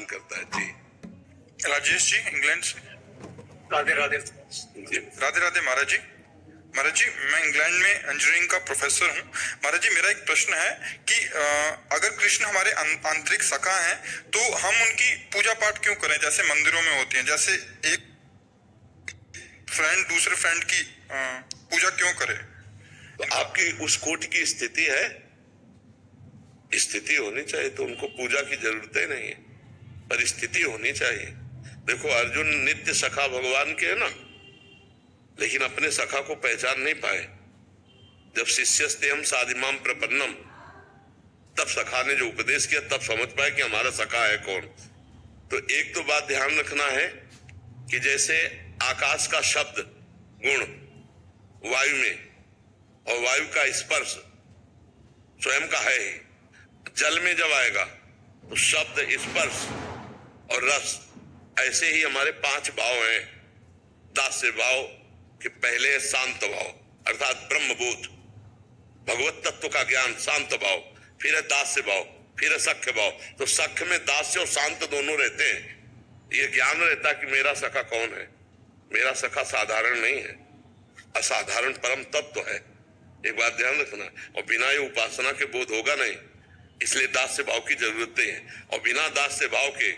प्रदान करता है। जी राजेश जी इंग्लैंड से। राधे राधे। जी राधे राधे महाराज जी। महाराज जी मैं इंग्लैंड में इंजीनियरिंग का प्रोफेसर हूँ। महाराज जी मेरा एक प्रश्न है कि अगर कृष्ण हमारे आंतरिक सखा हैं तो हम उनकी पूजा पाठ क्यों करें, जैसे मंदिरों में होती है, जैसे एक फ्रेंड दूसरे फ्रेंड की पूजा क्यों करे? तो आपकी उस कोटि की स्थिति है, स्थिति होनी चाहिए तो उनको पूजा की जरूरत ही नहीं है, पर स्थिति होनी चाहिए। देखो अर्जुन नित्य सखा भगवान के है ना, लेकिन अपने सखा को पहचान नहीं पाए। जब शिष्यस्तेहम साधिमाम प्रपन्नम, तब सखा ने जो उपदेश किया तब समझ पाए कि हमारा सखा है कौन। तो एक तो बात ध्यान रखना है कि जैसे आकाश का शब्द गुण वायु में और वायु का स्पर्श स्वयं का है ही, जल में जब आएगा तो शब्द स्पर्श और रस, ऐसे ही हमारे 5 भाव हैं। दास्य भाव के पहले शांत भाव अर्थात ब्रह्मबोध, भगवत तत्व का ज्ञान शांत भाव, फिर है दास्य भाव, फिर है सख्य भाव। तो सख्य में दास्य और शांत दोनों रहते हैं। ये ज्ञान रहता है कि मेरा सखा कौन है। मेरा सखा साधारण नहीं है, असाधारण परम तत्व है। एक बात ध्यान रखना, और बिना ये उपासना के बोध होगा नहीं, इसलिए दास्य भाव की जरूरत है। और बिना दास्य भाव के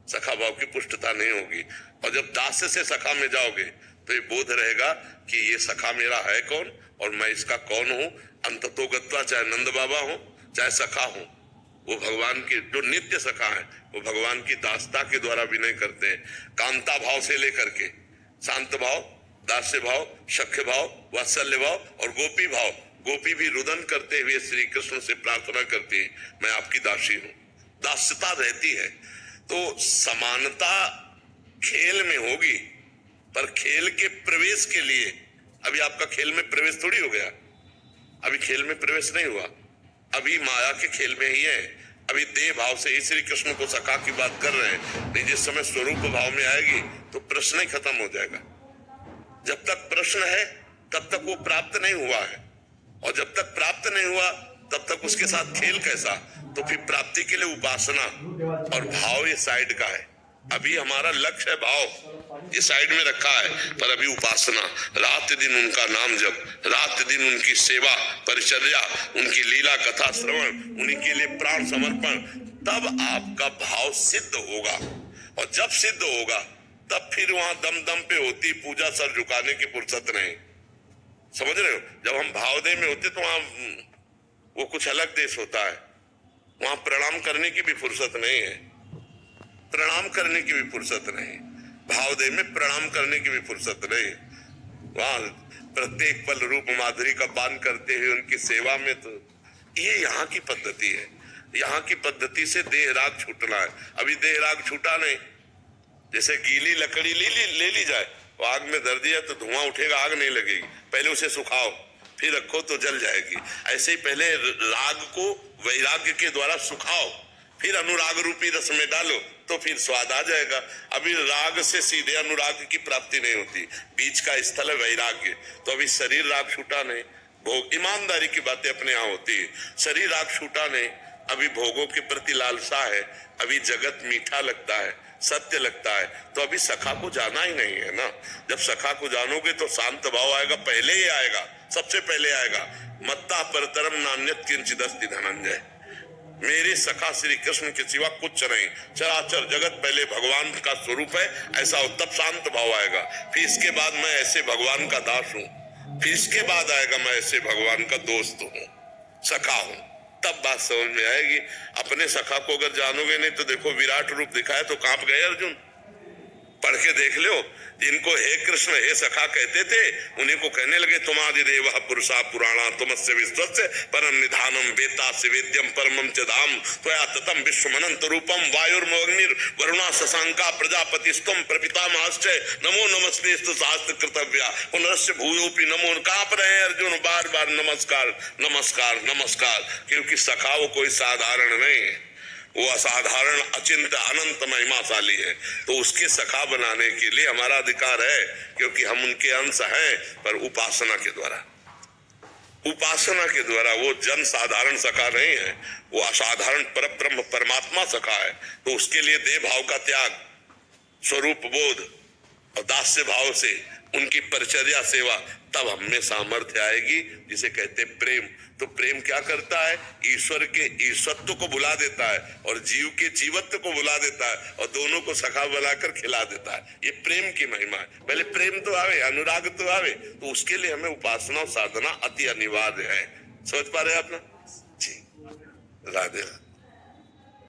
सखा भाव की पुष्टता नहीं होगी। और जब दास्य से सखा में जाओगे तो ये बोध रहेगा कि ये सखा मेरा है कौन और मैं इसका कौन हूं। अंततोगत्वा चाहे नंद बाबा हो चाहे सखा हो, वो भगवान के जो नित्य सखा है वो भगवान की दासता के द्वारा विनय करते हैं। कांता भाव से लेकर के शांत भाव, दास्य भाव, सख्य भाव, वात्सल्य भाव और गोपी भाव। गोपी भी रुदन करते हुए श्री कृष्ण से प्रार्थना करती है, मैं आपकी दासी हूं। दास्यता रहती है। तो समानता खेल में होगी, पर खेल के प्रवेश के लिए अभी आपका खेल में प्रवेश थोड़ी हो गया, अभी खेल में प्रवेश नहीं हुआ, अभी माया के खेल में ही है। अभी देह भाव से ही श्री कृष्ण को सखा की बात कर रहे हैं। नहीं, जिस समय स्वरूप भाव में आएगी तो प्रश्न ही खत्म हो जाएगा। जब तक प्रश्न है तब तक वो प्राप्त नहीं हुआ है, और जब तक प्राप्त नहीं हुआ तब तक उसके साथ खेल कैसा। तो फिर प्राप्ति के लिए उपासना और भाव ये साइड का है। अभी हमारा लक्ष्य है भाव, ये साइड में रखा है, पर अभी उपासना, रात दिन उनका नाम जप, रात दिन उनकी सेवा परिचर्या, उनकी लीला कथा श्रवण, उन्हीं के लिए प्राण समर्पण, तब आपका भाव सिद्ध होगा। और जब सिद्ध होगा तब फिर वहां दम दम पे होती पूजा, सर झुकाने की फुर्सत नहीं। समझ रहे हो? जब हम भावदेह में होते तो वहां वो कुछ अलग देश होता है, वहां प्रणाम करने की भी फुर्सत नहीं है, प्रणाम करने की भी फुर्सत नहीं, भावदेह में प्रणाम करने की भी फुर्सत नहीं। वहां प्रत्येक पल रूप माधुरी का पान करते हुए उनकी सेवा में, तो ये यहाँ की पद्धति है। यहाँ की पद्धति से देह राग छूटना है। अभी देह राग छूटा नहीं। जैसे गीली लकड़ी ले ली जाए, वो आग में धर दिया तो धुआं उठेगा, आग नहीं लगेगी। पहले उसे सुखाओ फिर रखो तो जल जाएगी। ऐसे ही पहले राग को वैराग्य के द्वारा सुखाओ, फिर अनुराग रूपी रस में डालो तो फिर स्वाद आ जाएगा। अभी राग से सीधे अनुराग की प्राप्ति नहीं होती, बीच का स्थल है वैराग्य। तो अभी शरीर राग छूटा नहीं, भोग, ईमानदारी की बातें अपने यहाँ होती है। शरीर राग छूटा नहीं, अभी भोगों के प्रति लालसा है, अभी जगत मीठा लगता है, सत्य लगता है, तो अभी सखा को जाना ही नहीं है ना। जब सखा को जानोगे तो शांत भाव आएगा, पहले ही आएगा, सबसे पहले आएगा। मत्ता परतरम नान्यत किंचिद अस्ति धनंजय, मेरे सखा श्री कृष्ण के सिवा कुछ नहीं, चराचर जगत पहले भगवान का स्वरूप है, ऐसा हो तब शांत भाव आएगा। फिर इसके बाद मैं ऐसे भगवान का दास हूँ, फिर इसके बाद आएगा मैं ऐसे भगवान का दोस्त हूँ, सखा हूँ, तब बात समझ में आएगी। अपने सखा को अगर जानोगे नहीं तो देखो विराट रूप दिखाया तो कांप गए अर्जुन। पढ़ के देख लो, जिनको हे कृष्ण हे सखा कहते थे उन्हीं को कहने लगे तुमादिदेव पुरुषा पुराणा तुमस्य विश्वस्य परम निधानम वेता वेद्यम परमम च धाम त्वया ततम विश्वमनंत रूपम वायुर्मग्निर वरुणा शशांका प्रजापतिस्तम प्रपितामहश्च नमो नमस्तेस्तु शास्त्र कृतव्या पुनरस्य भूयोपि नमो। कांप रहे अर्जुन, बार बार नमस्कार नमस्कार नमस्कार, क्योंकि सखा वो कोई साधारण नहीं है, वो असाधारण अचिंत अनंत महिमाशाली है। तो उसके सखा बनाने के लिए हमारा अधिकार है, क्योंकि हम उनके अंश हैं, पर उपासना के द्वारा। उपासना के द्वारा। वो जन साधारण सखा नहीं है, वो असाधारण परब्रह्म परमात्मा सखा है। तो उसके लिए देह भाव का त्याग, स्वरूप बोध और दास्य भाव से उनकी परिचर्या सेवा, तब हम में सामर्थ्य आएगी, जिसे कहते प्रेम। तो प्रेम क्या करता है? ईश्वर के ईश्वरत्व को भुला देता है और जीव के जीवत्व को भुला देता है और दोनों को सखा बनाकर खिला देता है। ये प्रेम की महिमा है। पहले प्रेम तो आवे, अनुराग तो आवे, तो उसके लिए हमें उपासना और साधना अति अनिवार्य है। समझ पा रहे हैं आप ना जी? राधे राधे।